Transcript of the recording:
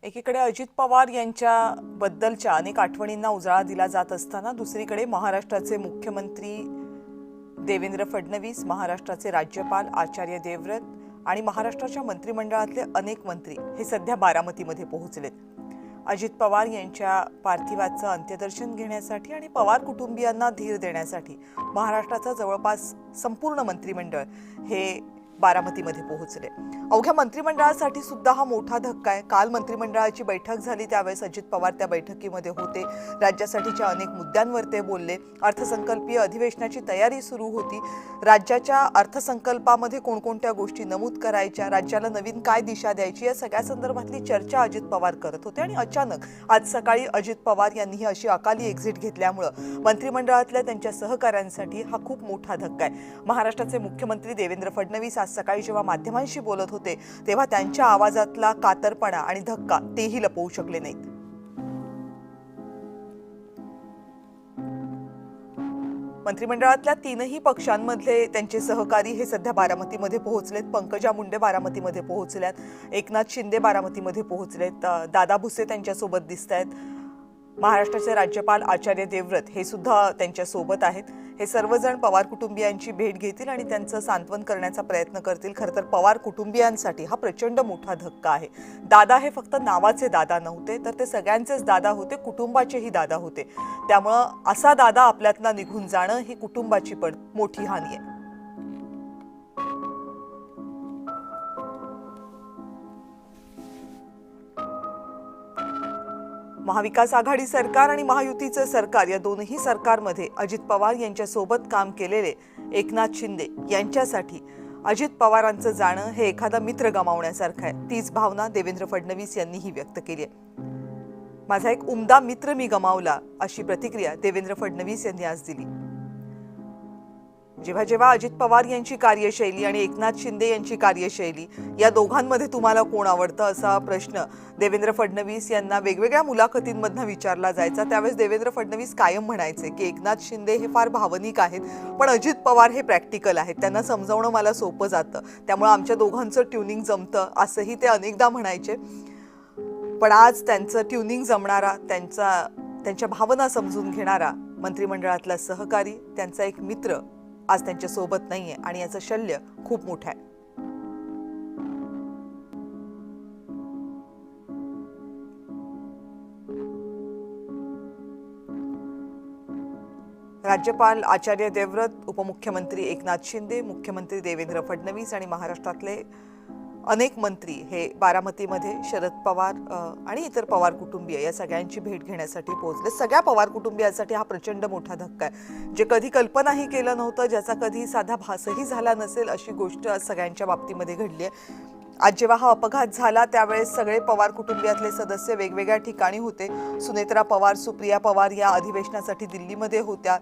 एकीकडे अजित पवार यांच्याबद्दलच्या अनेक आठवणींना उजाळा दिला जात असताना दुसरीकडे महाराष्ट्राचे मुख्यमंत्री देवेंद्र फडणवीस, महाराष्ट्राचे राज्यपाल आचार्य देवव्रत आणि महाराष्ट्राच्या मंत्रिमंडळातले अनेक मंत्री हे सध्या बारामतीमध्ये पोहोचलेत. अजित पवार यांच्या पार्थिवाचं अंत्यदर्शन घेण्यासाठी आणि पवार कुटुंबियांना धीर देण्यासाठी महाराष्ट्राचं जवळपास संपूर्ण मंत्रिमंडळ हे बारामतीमध्ये पोहोचले. अवघ्या मंत्रिमंडळासाठी सुद्धा हा मोठा धक्का आहे. काल मंत्रिमंडळाची बैठक झाली, त्यावेळेस अजित पवार त्या बैठकीमध्ये होते. राज्यासाठीच्या अनेक मुद्द्यांवर ते बोलले. अर्थसंकल्पीय अधिवेशनाची तयारी सुरू होती. राज्याच्या अर्थसंकल्पामध्ये कोणकोणत्या गोष्टी नमूद करायच्या, राज्याला नवीन काय दिशा द्यायची, या सगळ्या संदर्भातली चर्चा अजित पवार करत होते. आणि अचानक आज सकाळी अजित पवार यांनी ही अशी अकाली एक्झिट घेतल्यामुळं मंत्रिमंडळातल्या त्यांच्या सहकाऱ्यांसाठी हा खूप मोठा धक्का आहे. महाराष्ट्राचे मुख्यमंत्री देवेंद्र फडणवीस आज सकाळी जेव्हा माध्यमांशी बोलत होते तेव्हा त्यांच्या आवाजातला कातरपणा आणि धक्का तेही लपवू शकले नाहीत. मंत्रिमंडळातल्या तीनही पक्षांमधले त्यांचे सहकारी हे सध्या बारामतीमध्ये पोहोचलेत. पंकजा मुंडे बारामतीमध्ये पोहोचल्यात, एकनाथ शिंदे बारामतीमध्ये पोहोचलेत, दादा भुसे त्यांच्यासोबत दिसत आहेत, महाराष्ट्राचे राज्यपाल आचार्य देवव्रत हे सुद्धा त्यांच्या सोबत आहेत. हे सर्वजण पवार कुटुंबियांची भेट घेतील आणि त्यांचं सांत्वन करण्याचा प्रयत्न करतील. खरं तर पवार कुटुंबियांसाठी हा प्रचंड मोठा धक्का आहे. दादा हे फक्त नावाचे दादा नव्हते, तर ते सगळ्यांचेच दादा होते, कुटुंबाचेही दादा होते. त्यामुळं असा दादा आपल्यातनं निघून जाणं ही कुटुंबाची पण मोठी हानी आहे. महाविकास आघाडी सरकार आणि महायुतीचं सरकार या दोनही सरकारमध्ये अजित पवार यांच्या सोबत काम केलेले एकनाथ शिंदे यांच्यासाठी अजित पवारांचं जाणं हे एखादा मित्र गमावण्यासारखं आहे. तीच भावना देवेंद्र फडणवीस यांनीही व्यक्त केली आहे. माझा एक उमदा मित्र मी गमावला, अशी प्रतिक्रिया देवेंद्र फडणवीस यांनी आज दिली. जेव्हा जेव्हा अजित पवार यांची कार्यशैली आणि एकनाथ शिंदे यांची कार्यशैली या दोघांमध्ये तुम्हाला कोण आवडतं असा प्रश्न देवेंद्र फडणवीस यांना वेगवेगळ्या मुलाखतींमधनं विचारला जायचा, त्यावेळेस देवेंद्र फडणवीस कायम म्हणायचे की एकनाथ शिंदे हे फार भावनिक आहेत, पण अजित पवार हे प्रॅक्टिकल आहेत, त्यांना समजावणं मला सोपं जातं, त्यामुळे आमच्या दोघांचं ट्युनिंग जमतं, असंही ते अनेकदा म्हणायचे. पण आज त्यांचं ट्युनिंग जमणारा, त्यांच्या भावना समजून घेणारा मंत्रिमंडळातला सहकारी, त्यांचा एक मित्र आज त्यांच्या सोबत नाहीये आणि याचं शल्य खूप मोठं आहे. राज्यपाल आचार्य देवव्रत, उपमुख्यमंत्री एकनाथ शिंदे, मुख्यमंत्री देवेंद्र फडणवीस आणि महाराष्ट्रातले अनेक मंत्री हे बारामतीमध्ये शरद पवार आणि इतर पवार कुटुंबीय या सगळ्यांची भेट घेण्यासाठी पोहोचले. सगळ्या पवार कुटुंबियांसाठी हा प्रचंड मोठा धक्का आहे. जे कधी कल्पनाही केलं नव्हतं, ज्याचा कधी साधा भासही झाला नसेल, अशी गोष्ट आज सगळ्यांच्या बाबतीमध्ये घडली आहे. आज जेव्हा हा अपघात झाला त्यावेळेस सगळे पवार कुटुंबियातले सदस्य वेगवेगळ्या ठिकाणी होते. सुनेत्रा पवार, सुप्रिया पवार या अधिवेशनासाठी दिल्लीमध्ये होत्या.